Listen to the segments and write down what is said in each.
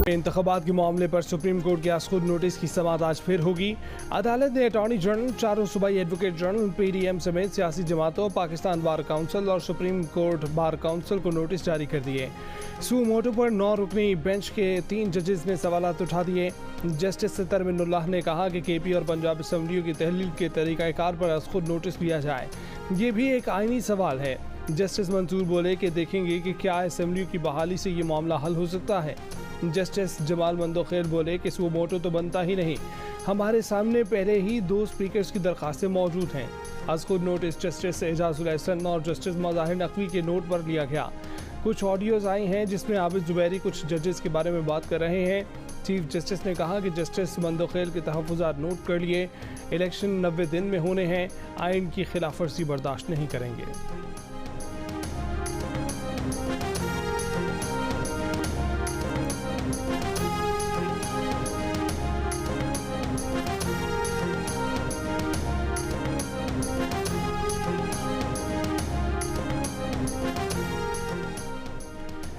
इंतखाबात के मामले पर सुप्रीम कोर्ट के आसखुद नोटिस की समाअत आज फिर होगी। अदालत ने अटॉर्नी जनरल, चारों सूबाई एडवोकेट जनरल, पीडीएम समेत सियासी जमातों, पाकिस्तान बार काउंसिल और सुप्रीम कोर्ट बार काउंसिल को नोटिस जारी कर दिए। सू मोटो पर 9 रुकनी बेंच के 3 जजेस ने सवालात उठा दिए। जस्टिस तरमिनुल्लाह ने कहा कि केपी और पंजाब असम्बलियों की तहलील के तरीक़ाकार पर आसखुद नोटिस लिया जाए, ये भी एक आईनी सवाल है। जस्टिस मंसूर बोले कि देखेंगे कि क्या असम्बलियों की बहाली से ये मामला हल हो सकता है। जस्टिस जमाल मंदोखेर बोले कि सू मोटो तो बनता ही नहीं, हमारे सामने पहले ही 2 स्पीकर्स की दरखास्तें मौजूद हैं। आसखुद नोटिस जस्टिस एजाजुल एहसन और जस्टिस मज़ाहिर नकवी के नोट पर लिया गया। कुछ ऑडियोज़ आई हैं जिसमें आबिद जुबैरी कुछ जजेस के बारे में बात कर रहे हैं। चीफ जस्टिस ने कहा कि जस्टिस मंदोखेर के तहफ़्फ़ुज़ात नोट कर लिए, इलेक्शन 90 दिन में होने हैं, आइन की खिलाफ वर्जी बर्दाश्त नहीं करेंगे।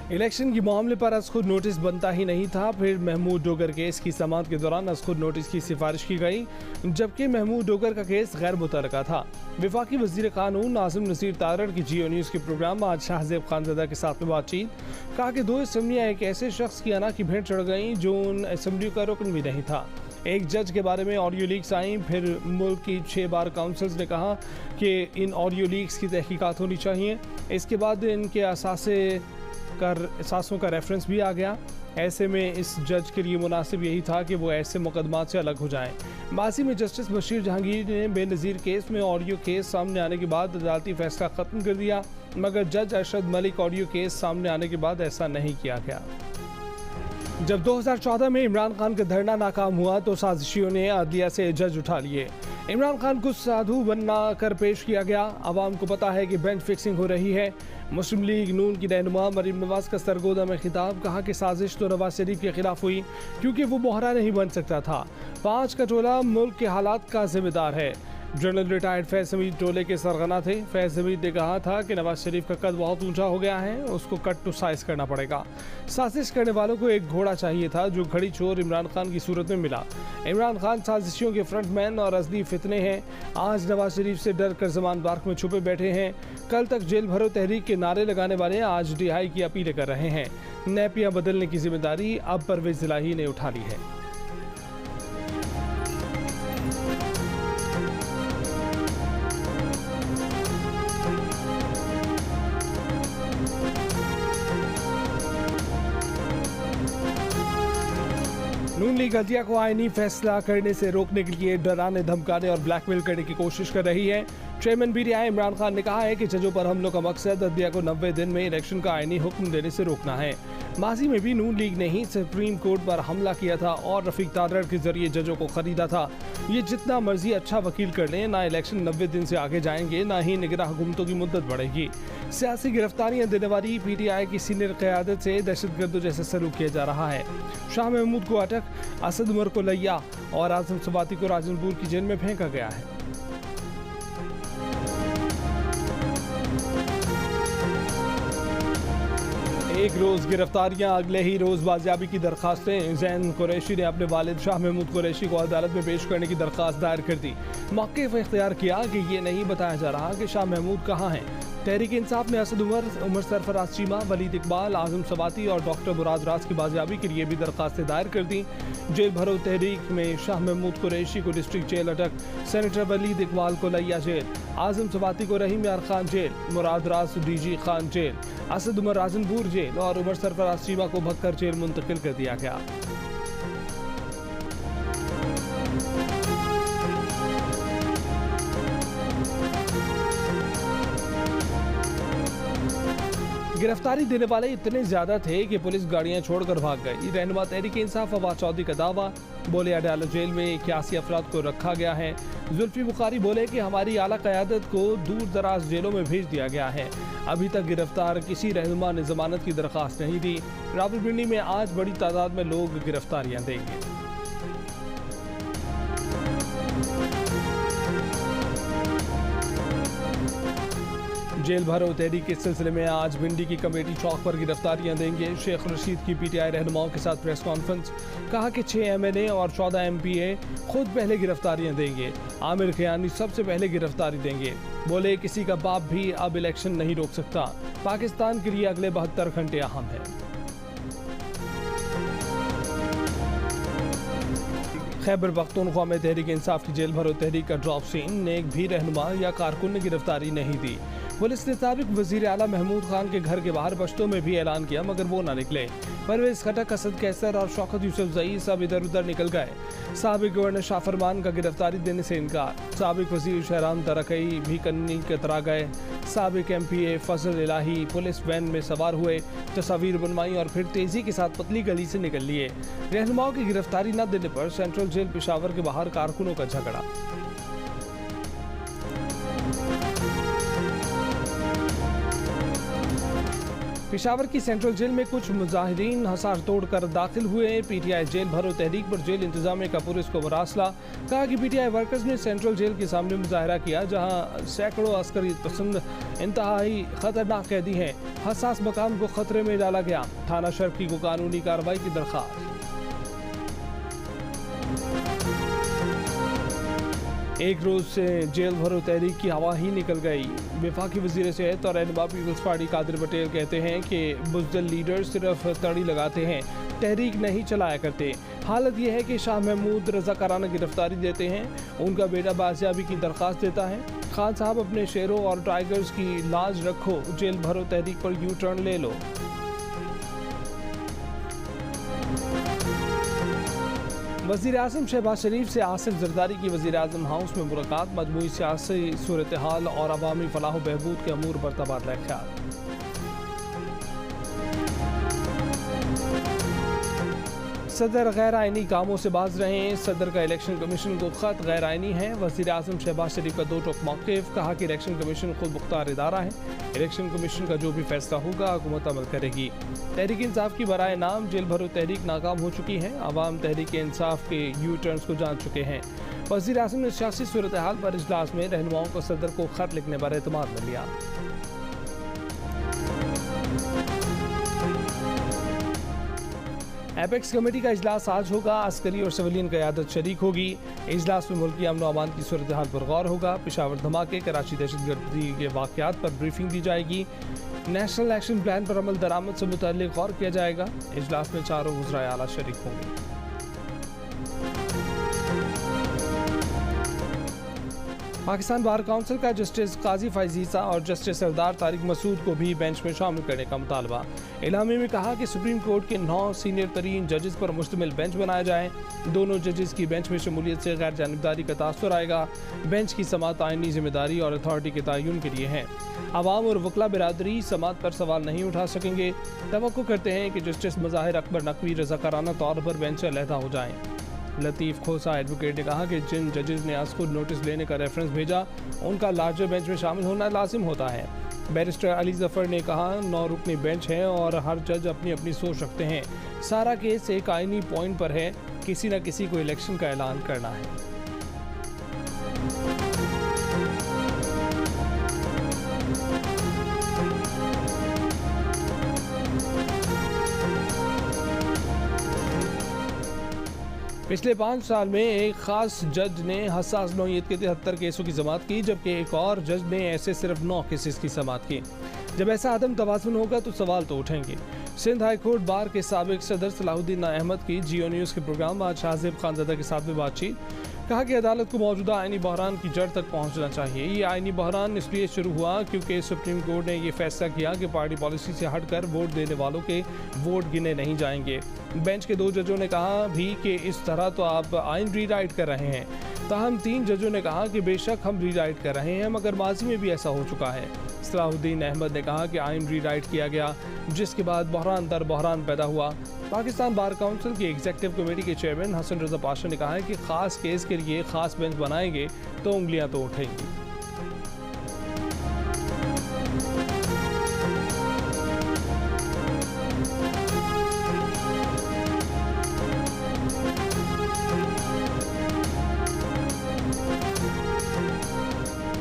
इलेक्शन के मामले पर असखुद नोटिस बनता ही नहीं था। फिर महमूद डोगर केस की समाअत के दौरान असखुद नोटिस की सिफारिश की गई, जबकि महमूद डोगर का केस गैर मुतलका था। वफाकी वज़ीर कानून नाज़िम नसीर तारड़ की जियो न्यूज़ के प्रोग्राम में आज शाहज़ेब खानज़ादा के साथ में बातचीत, कहा कि 2 असम्बलियाँ एक ऐसे शख्स की अना की भेंट चढ़ गईं जो उन असम्बलियों का रुकन भी नहीं था। एक जज के बारे में ऑडियो लीक्स आई, फिर मुल्क की 6 बार काउंसिल्स ने कहा कि इन ऑडियो लीक्स की तहकीकात होनी चाहिए। इसके बाद इनके असासों का रेफरेंस भी आ गया। ऐसे में इस जज के लिए मुनासिब यही था कि वो ऐसे मुकदमात से अलग हो जाएं। माजी में जस्टिस बशीर जहांगीर ने बेनज़ीर केस में ऑडियो केस सामने आने के बाद अदालती फैसला ख़त्म कर दिया, मगर जज अरशद मलिक ऑडियो केस सामने आने के बाद ऐसा नहीं किया गया। जब 2014 में इमरान खान का धरना नाकाम हुआ तो साजिशियों ने अदलिया से जज उठा लिए। इमरान खान को साधु बनना कर पेश किया गया। आवाम को पता है कि बेंच फिक्सिंग हो रही है। मुस्लिम लीग नून की रहनुमा मरीम नवाज का सरगोदा में खिताब, कहा कि साजिश तो नवाज शरीफ के खिलाफ हुई क्योंकि वो मोहरा नहीं बन सकता था। 5 का टोला मुल्क के हालात का जिम्मेदार है। जनरल रिटायर्ड फैज़ हमीद टोले के सरगना थे। फैज़ हमीद ने कहा था कि नवाज शरीफ का कद बहुत ऊंचा हो गया है, उसको कट टू साइज करना पड़ेगा। साजिश करने वालों को एक घोड़ा चाहिए था जो घड़ी चोर इमरान खान की सूरत में मिला। इमरान खान साजिशियों के फ्रंटमैन और असली फितने हैं। आज नवाज शरीफ से डर कर जमान पार्क में छुपे बैठे हैं। कल तक जेल भरो तहरीक के नारे लगाने वाले आज रिहाई की अपीलें कर रहे हैं। नैपियां बदलने की जिम्मेदारी अब परवेज इलाही ने उठा ली है। नून लीग अदलिया को आईनी फैसला करने से रोकने के लिए डराने, धमकाने और ब्लैकमेल करने की कोशिश कर रही है। चेयरमैन पीटीआई इमरान खान ने कहा है कि जजों पर हमलों का मकसद अदलिया को 90 दिन में इलेक्शन का आईनी हुक्म देने से रोकना है। माजी में भी नून लीग ने ही सुप्रीम कोर्ट पर हमला किया था और रफीक तारड़ के जरिए जजों को खरीदा था। ये जितना मर्जी अच्छा वकील कर लें, ना इलेक्शन 90 दिन से आगे जाएंगे, ना ही निगरान हुकूमतों की मुद्दत बढ़ेगी। सियासी गिरफ्तारियां देने वाली पीटीआई की सीनियर क़यादत से दहशतगर्दों जैसे सलूक किया जा रहा है। शाह महमूद को अटक, असद उमर को लिया और आजम सबाती को राजनपुर की जेल में फेंका गया है। एक रोज गिरफ्तारियां, अगले ही रोज बाजियाबी की दरखास्तें। जैन कुरैशी ने अपने वालिद शाह महमूद कुरैशी को अदालत में पेश करने की दरखास्त दायर कर दी। मौक़िफ़ इख्तियार किया कि ये नहीं बताया जा रहा कि शाह महमूद कहाँ हैं। तहरीक इंसाफ ने असद उमर सरफराज चीमा, वलीद इकबाल, आजम सवाती और डॉक्टर मुराद राज की बाजियाबी के लिए भी दरखास्तें दायर कर दी। जेल भरो तहरीक में शाह महमूद कुरैशी को district jail Attock, senator Waleed Iqbal को लिया जेल, आजम सवाती को Rahim Yar Khan jail, Murad Raas DG Khan jail, Asad Umar Rajanpur jail और उमर सरफराज चीमा को भक्कर जेल मुंतकिल कर दिया गया। गिरफ्तारी देने वाले इतने ज्यादा थे कि पुलिस गाड़ियां छोड़कर भाग गई। रहनुमा तहरीक इंसाफ फवाद चौधरी का दावा, बोले अडाला जेल में 81 अफराद को रखा गया है। जुल्फी बुखारी बोले कि हमारी आला क़यादत को दूर दराज जेलों में भेज दिया गया है। अभी तक गिरफ्तार किसी रहनुमा ने जमानत की दरख्वास्त नहीं दी। रावलपिंडी में आज बड़ी तादाद में लोग गिरफ्तारियां देंगे। जेल भरो तहरीक के सिलसिले में आज भिंडी की कमेटी चौक पर गिरफ्तारियां देंगे। शेख रशीद की पीटीआई रहनुमाओं के साथ प्रेस कॉन्फ्रेंस। कहा कि 6 एमएनए और 14 एमपीए खुद पहले गिरफ्तारियां देंगे। आमिर खियानी सबसे पहले गिरफ्तारी देंगे। बोले किसी का बाप भी अब इलेक्शन नहीं रोक सकता। पाकिस्तान के लिए अगले 72 घंटे अहम है। खैबर पख्तूनख्वा में तहरीक इंसाफ की जेल भरो तहरीक का ड्रॉप सीन ने एक भी रहनुमा या कारकुन ने गिरफ्तारी नहीं दी। पुलिस ने साबिक वजीर आला महमूद खान के घर के बाहर बश्तों में भी ऐलान किया मगर वो ना निकले। परवेज खटक, असद कैसर और शौकत यूसुफ जई सब इधर उधर निकल गए। साबिक गवर्नर शाह फरमान का गिरफ्तारी देने से इनकार। साबिक वजीर शहराम तरकई भी कन्नी कतरा गए। साबिक एमपीए फजल इलाही पुलिस वैन में सवार हुए, तस्वीर बनवाई और फिर तेजी के साथ पतली गली से निकल लिए। रहनुमाओं की गिरफ्तारी न देने पर सेंट्रल जेल पेशावर के बाहर कारकुनों का झगड़ा। पेशावर की सेंट्रल जेल में कुछ मुजाहिरीन हसार तोड़कर दाखिल हुए। पीटीआई जेल भरो तहरीक पर जेल इंतजामिया का पुलिस को मरासला। कहा कि पीटीआई वर्कर्स ने सेंट्रल जेल के सामने मुजाहरा किया जहां सैकड़ों अस्करी पसंद इंतहाई खतरनाक कैदी हैं। हसास मकाम को खतरे में डाला गया। थाना शर्की को कानूनी कार्रवाई की दरख्वास्त। एक रोज से जेल भरो तहरीक की हवा ही निकल गई। वफाकी वजीर सेहत और रहनुमा पीपल्स पार्टी कादिर पटेल कहते हैं कि बुज़दिल लीडर सिर्फ तड़ी लगाते हैं, तहरीक नहीं चलाया करते। हालत यह है कि शाह महमूद रज़ाकाराना गिरफ्तारी देते हैं, उनका बेटा बाजियाबी की दरख्वास्त देता है। खान साहब अपने शेरों और टाइगर्स की लाज रखो, जेल भरो तहरीक पर यू टर्न ले लो। वज़ीर आज़म शहबाज शरीफ से आसिफ जरदारी की वज़ीर आज़म हाउस में मुलाकात। मजमूई सियासी सूरत हाल और अवामी फलाह बहबूद के अमूर पर तबादला ख्याल। सदर गैर आइनी कामों से बाज रहे हैं। सदर का इलेक्शन कमीशन को खत गैर आइनी है। वज़ीर आज़म शहबाज शरीफ का दो टोक मौक़िफ़। कहा कि इलेक्शन कमीशन खुद मुख्तार इदारा है, इलेक्शन कमीशन का जो भी फैसला होगा हुकूमत अमल करेगी। तहरीक इंसाफ की बराए नाम जेल भरो तहरीक नाकाम हो चुकी है। अवाम तहरीक इंसाफ के यू टर्न्स को जान चुके हैं। वज़ीर आज़म ने सियासी सूरत हाल पर इजलास में रहनुमाओं को सदर को खत लिखने पर एतमाद में लिया। एपेक्स कमेटी का इजलास आज होगा। अस्करी और सिविलियन क़यादत शरीक होगी। इजलास में मुल्की अमन व अमान की सूरत हाल पर गौर होगा। पेशावर धमाके, कराची दहशतगर्दी के वाक़यात पर ब्रीफिंग दी जाएगी। नेशनल एक्शन प्लान पर अमल दरामद से मुतल्लिक़ गौर किया जाएगा। इजलास में चारों वज़राए आला शरीक होंगे। पाकिस्तान बार काउंसिल का जस्टिस काजी फ़ाइज़ और जस्टिस सरदार तारिक मसूद को भी बेंच में शामिल करने का मुतालबा। इलामे में कहा कि सुप्रीम कोर्ट के 9 सीनियर तरीन जजेस पर मुश्तमिल बेंच बनाया जाए। दोनों जजेस की बेंच में शमूलियत से गैर जानिबदारी का तासुर आएगा। बेंच की समात आइनी जिम्मेदारी और अथॉरिटी के तयन के लिए है। आवाम और वकला बिरादरी समात पर सवाल नहीं उठा सकेंगे। तवक्को करते हैं कि जस्टिस मज़ाहिर अकबर नकवी रज़ाकाराना तौर पर बेंच से अलहदा हो जाएँ। लतीफ़ खोसा एडवोकेट ने कहा कि जिन जजेस ने आज खुद नोटिस लेने का रेफरेंस भेजा उनका लार्जर बेंच में शामिल होना लाजिम होता है। बैरिस्टर अली जफ़र ने कहा 9 रुकनी बेंच है और हर जज अपनी अपनी सोच रखते हैं। सारा केस एक आइनी पॉइंट पर है, किसी न किसी को इलेक्शन का ऐलान करना है। पिछले 5 साल में एक खास जज ने हसास नौयत के 73 केसों की समाअत की, जबकि एक और जज ने ऐसे सिर्फ 9 केसेस की समाअत की। जब ऐसा अदम तवाज़ुन होगा तो सवाल तो उठेंगे। सिंध हाई कोर्ट बार के साबिक सदर सलाहुद्दीन अहमद की जियो न्यूज़ के प्रोग्राम आज शाहजेब खानज़ादा के साथ में बातचीत। कहा कि अदालत को मौजूदा आइनी बहरान की जड़ तक पहुंचना चाहिए। ये आइनी बहरान इसलिए शुरू हुआ क्योंकि सुप्रीम कोर्ट ने ये फैसला किया कि पार्टी पॉलिसी से हटकर वोट देने वालों के वोट गिने नहीं जाएंगे। बेंच के 2 जजों ने कहा भी कि इस तरह तो आप आइन रीराइट कर रहे हैं। ताहम 3 जजों ने कहा कि बेशक हम रीराइट कर रहे हैं मगर माजी में भी ऐसा हो चुका है। सलाहुद्दीन अहमद ने कहा कि आइन रीराइट किया गया, जिसके बाद बहरान दर बहरान पैदा हुआ। पाकिस्तान बार काउंसिल की एग्जीक्यूटिव कमेटी के चेयरमैन हसन रजा पाशा ने कहा है कि खास केस के लिए खास बेंच बनाएंगे तो उंगलियां तो उठेंगी।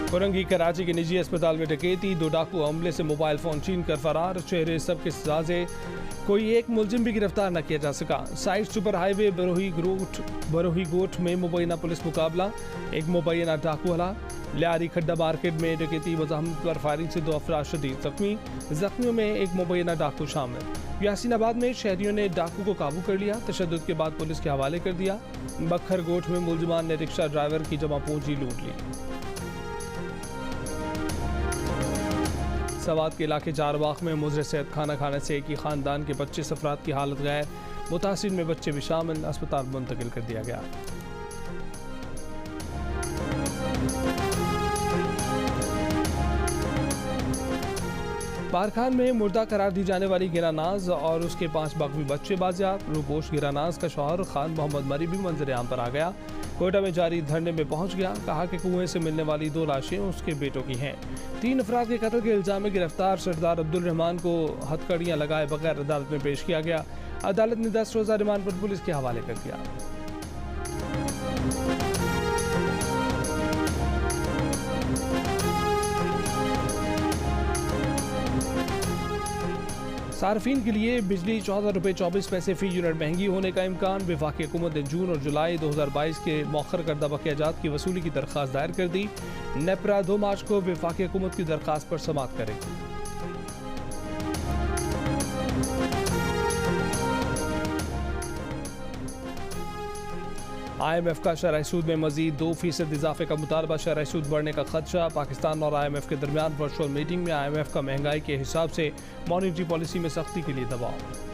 कोरंगी कराची के निजी अस्पताल में डकैती, 2 डाकू हमले से मोबाइल फोन छीन कर फरार, चेहरे सबके साजे, कोई एक मुलजिम भी गिरफ्तार न किया जा सका। साइड सुपर हाईवे बरोही गोट में मुबैना पुलिस मुकाबला, एक मुबैना डाकू हला। लियारी खड्डा मार्केट में डकैती मज़ाहमत पर फायरिंग से 2 अफराद शदीद जख्मी, जख्मियों में एक मुबैना डाकू शामिल। यासीनाबाद में शहरियों ने डाकू को काबू कर लिया, तशद्दुद के बाद पुलिस के हवाले कर दिया। बखर गोट में मुलजिमान ने रिक्शा ड्राइवर की जमा पूंजी लूट ली। सवात के इलाके चारबाग में मुजर सेहत खाना खाने से एक ही खानदान के 25 अफराद की हालत गैर, मुतासिर में बच्चे भी शामिल, अस्पताल मुंतकिल कर दिया गया। पारखान में मुर्दा करार दी जाने वाली गिरानाज और उसके 5 बाकी बच्चे बाजियाब। रूपोश गिरानाज का शौहर खान मोहम्मद मरी भी मंजर आम पर आ गया। कोयटा में जारी धरने में पहुंच गया, कहा कि कुएं से मिलने वाली 2 लाशें उसके बेटों की हैं। 3 अफराद के कत्ल के इल्जाम में गिरफ्तार सरदार अब्दुल रहमान को हथकड़ियां लगाए बगैर अदालत में पेश किया गया। अदालत ने 10 रोजा रिमांड पर पुलिस के हवाले कर दिया। सार्फिन के लिए बिजली 14 रुपये 24 पैसे फी यूनिट महंगी होने का इम्कान। वफाकी हुकूमत ने जून और जुलाई 2022 के मौखर करदा बकियाजात की वसूली की दरख्वास्त दायर कर दी। नेपरा 2 मार्च को वफाकी हुकूमत की दरख्वास्त पर समाअत करेगी। IMF का शरह सूद में मजीद 2% इजाफे का मुतालबा, शरह सूद बढ़ने का खदशा। पाकिस्तान और IMF के दरमियान वर्चुअल मीटिंग में IMF का महंगाई के हिसाब से मॉनेटरी पॉलिसी में सख्ती के लिए दबाव।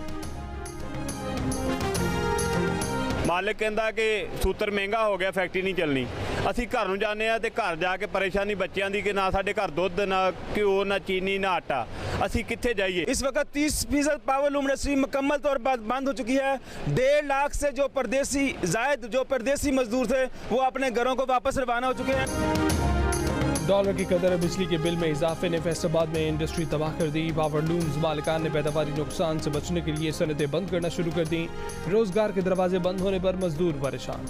मालिक कहता कि सूत्र महंगा हो गया, फैक्ट्री नहीं चलनी। असी घर नूं जाने आ ते घर जाके परेशानी बच्चों की कि ना साडे घर दुध, ना घ्यो, ना चीनी, ना आटा। असी कित्थे जाइए? इस वक्त 30% पावरलूम इंडस्ट्री मुकम्मल तौर पर बंद हो चुकी है। 1.5 लाख से जो परदेसी मजदूर थे वो अपने घरों को वापस रवाना हो चुके हैं। डॉलर की कदर बिजली के बिल में इजाफे ने फैसलाबाद में इंडस्ट्री तबाह कर दी। पावरलूम्स मालिकान ने पैदावारी नुकसान से बचने के लिए सनतें बंद करना शुरू कर दी। रोजगार के दरवाजे बंद होने पर मजदूर परेशान।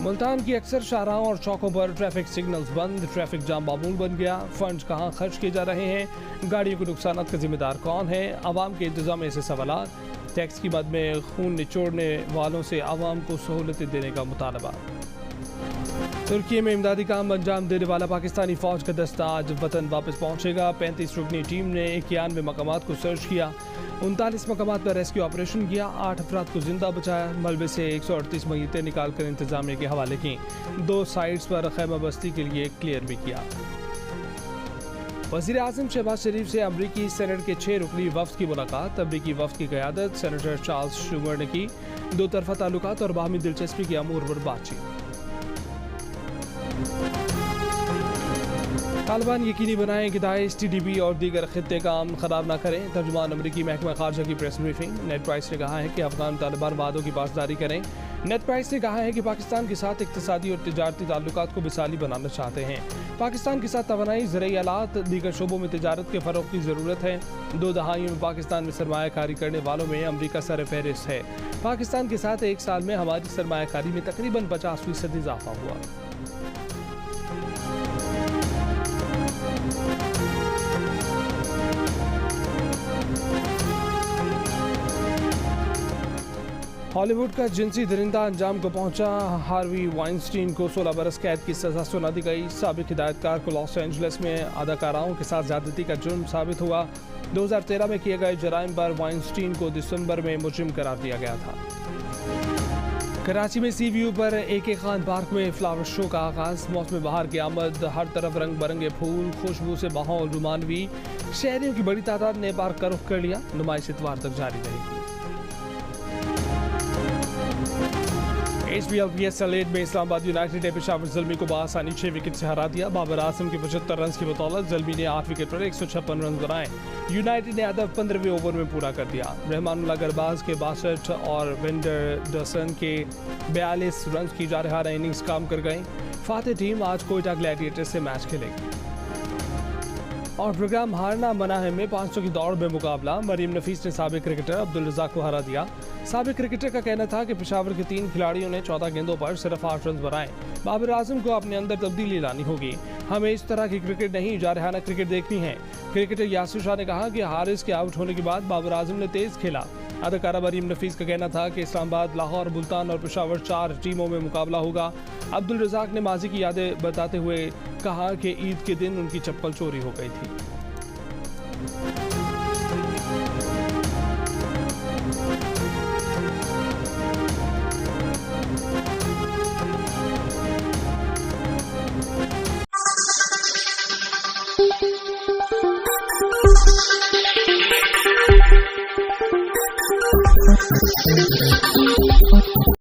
मुल्तान की अक्सर शाहराहों और चौकों पर ट्रैफिक सिग्नल्स बंद, ट्रैफिक जाम मामूल बन गया। फंड्स कहाँ खर्च किए जा रहे हैं, गाड़ियों के नुकसान का जिम्मेदार कौन है, आवाम के इंतजाम से सवालात। टैक्स की मद में खून निचोड़ने वालों से आवाम को सहूलतें देने का मुतालबा। तुर्की में इमदादी काम अंजाम देने वाला पाकिस्तानी फौज का दस्ता आज वतन वापस पहुंचेगा। 35 रुकनी टीम ने 91 मकामात को सर्च किया, 39 मकामात पर रेस्क्यू ऑपरेशन किया, 8 अफराद को जिंदा बचाया, मलबे से 138 मय्यतें निकाल कर इंतजामिया के हवाले की। 2 साइट्स पर खैमा बस्ती के लिए क्लियर भी किया। वज़ीर आज़म शहबाज शरीफ से अमरीकी सेनेट के 6 रुकनी वफ्द की मुलाकात। अमरीकी वफ्द की क़यादत सेनेटर चार्ल्स शुगर ने की। 2 तरफ़ा ताल्लुकात और बाहमी दिलचस्पी के अमूर पर बातचीत। तालिबान यकीनी बनाएं कि दाइश TTP और दीगर खित्ते काम खराब न करें। तर्जुमान अमरीकी महकमा खारजा की प्रेस ब्रीफिंग। नेट प्राइस ने कहा है कि अफगान तालिबान वादों की पासदारी करें। नेट प्राइस ने कहा है कि पाकिस्तान के साथ इक्तिसादी और तिजारती ताल्लुकात को मिसाली बनाना चाहते हैं। पाकिस्तान के साथ तवानाई, ज़राई आलात, दीगर शोबों में तिजारत के फ़रोग़ की ज़रूरत है। 2 दहाइयों में पाकिस्तान में सरमायाकारी करने वालों में अमरीका सर फहरिस्त है। पाकिस्तान के साथ एक साल में हमारी सरमायाकारी में तकरीबन 50% इजाफा हुआ। हॉलीवुड का जिनसी दरिंदा अंजाम को पहुंचा। हार्वी वाइनस्टीन को 16 बरस कैद की सजा सुना दी गई। साबिक हिदायतकार को लॉस एंजलिस में अदाकाराओं के साथ ज्यादती का जुर्म साबित हुआ। 2013 में किए गए जराइम पर वाइनस्टीन को दिसंबर में मुजरिम करार दिया गया था। कराची में सी व्यू पर AK खान पार्क में फ्लावर शो का आगाज। मौसम बहार की आमद, हर तरफ रंग बिरंगे फूल, खुशबू से माहौल रुमानवी। शहरियों की बड़ी तादाद ने पार्क का रुख कर लिया। नुमाइश इतवार तक जारी रहेगी। HBL PSL 8 में इस्लामाबाद यूनाइटेड ने पेशावर ज़ल्मी को बआसानी 6 विकेट से हरा दिया। बाबर आजम के 75 रन की बदौलत ज़ल्मी ने 8 विकेट पर 156 रन बनाए। यूनाइटेड ने हदफ 15वें ओवर में पूरा कर दिया। रहमानुल्लाह गरबाज के 62 और वेंडरसन के 42 रन की जारहाना इनिंग्स काम कर गए। फातेह टीम आज कोयटा ग्लैडिएटर्स से मैच खेलेगी। और प्रोग्राम हारना मना है में 500 की दौड़ में मुकाबला, मरीम नफीस ने साबिक क्रिकेटर अब्दुल रज़ाक को हरा दिया। साबिक क्रिकेटर का कहना था कि पेशावर के 3 खिलाड़ियों ने 14 गेंदों पर सिर्फ 8 रन बनाए। बाबर आजम को अपने अंदर तब्दीली लानी होगी। हमें इस तरह की क्रिकेट नहीं, जारहाना क्रिकेट देखनी है। क्रिकेटर यासिर शाह ने कहा कि हारिस के आउट होने के बाद बाबर आजम ने तेज खेला। अदाकारा मरीम नफीस का कहना था कि इस्लामाबाद, लाहौर, मुल्तान और पेशावर 4 टीमों में मुकाबला होगा। अब्दुल रज़ाक ने माजी की यादें बताते हुए कहा कि ईद के दिन उनकी चप्पल चोरी हो गई थी।